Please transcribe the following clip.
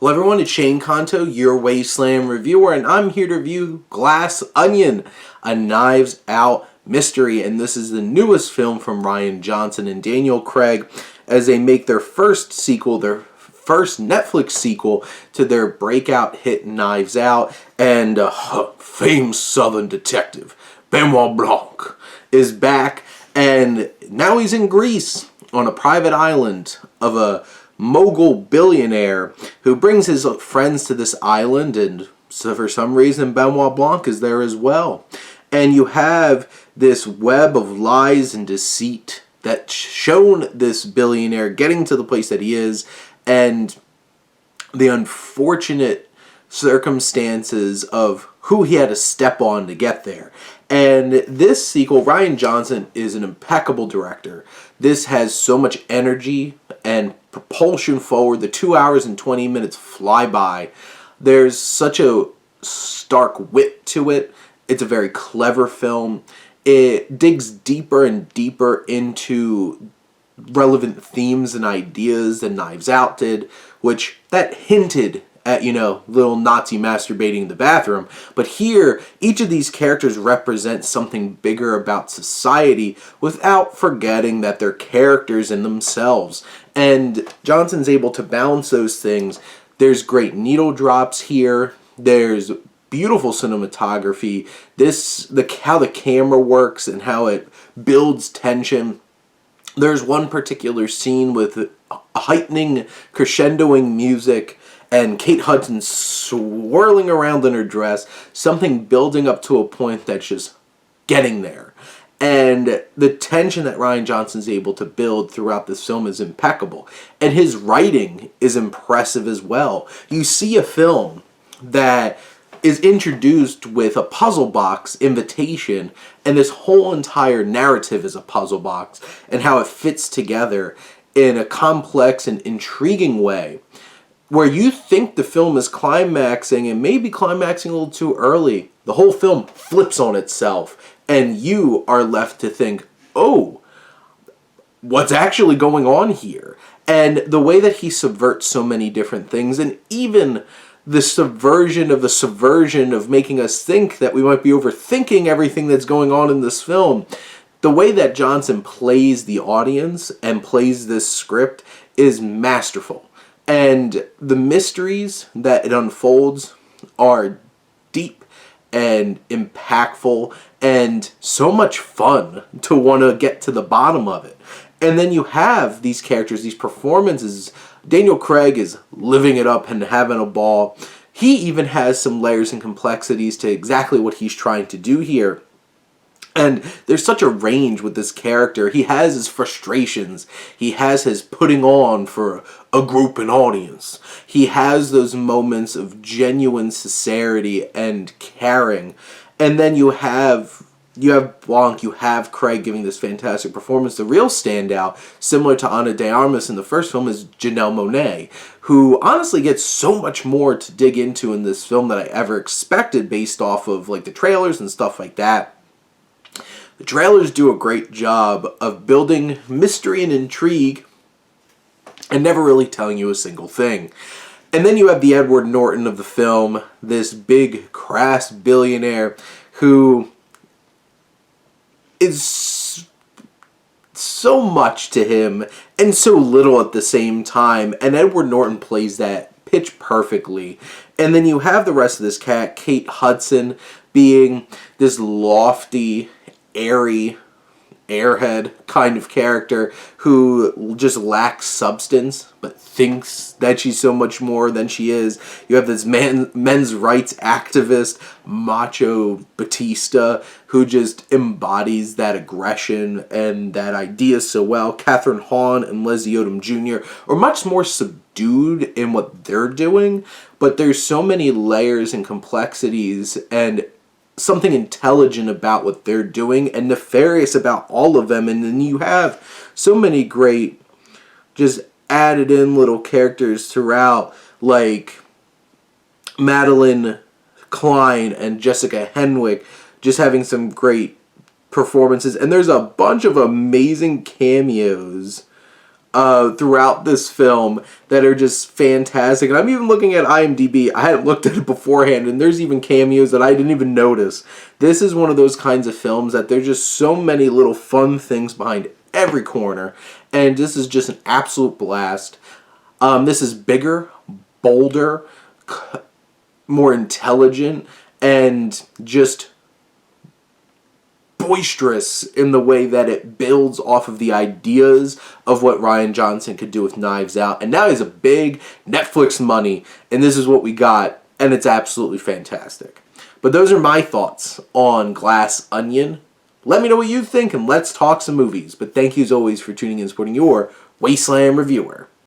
Hello everyone, it's Shane Kanto, your Wasteland reviewer, and I'm here to review Glass Onion, a Knives Out mystery, and this is the newest film from Rian Johnson and Daniel Craig as they make their first sequel, their first Netflix sequel to their breakout hit Knives Out, and famed Southern detective Benoit Blanc is back, and now he's in Greece on a private island of a mogul billionaire who brings his friends to this island, and so for some reason Benoit Blanc is there as well. And you have this web of lies and deceit that's shown this billionaire getting to the place that he is, and the unfortunate circumstances of who he had to step on to get there. And this sequel, Rian Johnson is an impeccable director. This has so much energy and propulsion forward. The 2 hours and 20 minutes fly by. There's such a stark wit to it. It's a very clever film. It digs deeper and deeper into relevant themes and ideas than Knives Out did, which that hinted at, little Nazi masturbating in the bathroom. But here, each of these characters represents something bigger about society without forgetting that they're characters in themselves. And Johnson's able to balance those things. There's great needle drops here. There's beautiful cinematography. How the camera works and how it builds tension. There's one particular scene with heightening, crescendoing music and Kate Hudson swirling around in her dress, something building up to a point that's just getting there. And the tension that Rian Johnson's able to build throughout this film is impeccable. And his writing is impressive as well. You see a film that is introduced with a puzzle box invitation, and this whole entire narrative is a puzzle box, and how it fits together in a complex and intriguing way, where you think the film is climaxing and maybe climaxing a little too early. The whole film flips on itself, and you are left to think, oh, what's actually going on here? And the way that he subverts so many different things, and even the subversion of making us think that we might be overthinking everything that's going on in this film. The way that Johnson plays the audience and plays this script is masterful. And the mysteries that it unfolds are deep and impactful and so much fun to want to get to the bottom of it. And then you have these characters, these performances. Daniel Craig is living it up and having a ball. He even has some layers and complexities to exactly what he's trying to do here. And there's such a range with this character. He has his frustrations. He has his putting on for a group and audience. He has those moments of genuine sincerity and caring. And then you have Blanc, you have Craig giving this fantastic performance. The real standout, similar to Ana de Armas in the first film, is Janelle Monáe, who honestly gets so much more to dig into in this film than I ever expected based off of the trailers and stuff like that. The trailers do a great job of building mystery and intrigue and never really telling you a single thing. And then you have the Edward Norton of the film, this big, crass billionaire who is so much to him and so little at the same time. And Edward Norton plays that pitch perfectly. And then you have the rest of this cat, Kate Hudson, being this lofty, airy, airhead kind of character who just lacks substance but thinks that she's so much more than she is. You have this men's rights activist, Macho Batista, who just embodies that aggression and that idea so well. Catherine Hahn and Leslie Odom Jr. are much more subdued in what they're doing, but there's so many layers and complexities and something intelligent about what they're doing and nefarious about all of them. And then you have so many great just added in little characters throughout, like Madeline Klein and Jessica Henwick just having some great performances. And there's a bunch of amazing cameos throughout this film that are just fantastic. And I'm even looking at IMDb. I hadn't looked at it beforehand, and there's even cameos that I didn't even notice. This is one of those kinds of films that there's just so many little fun things behind every corner, and this is just an absolute blast. This is bigger, bolder, more intelligent, and just boisterous in the way that it builds off of the ideas of what Rian Johnson could do with Knives Out. And now he has a big Netflix money, and this is what we got, and it's absolutely fantastic. But those are my thoughts on Glass Onion. Let me know what you think, and let's talk some movies. But thank you as always for tuning in and supporting your Wasteland reviewer.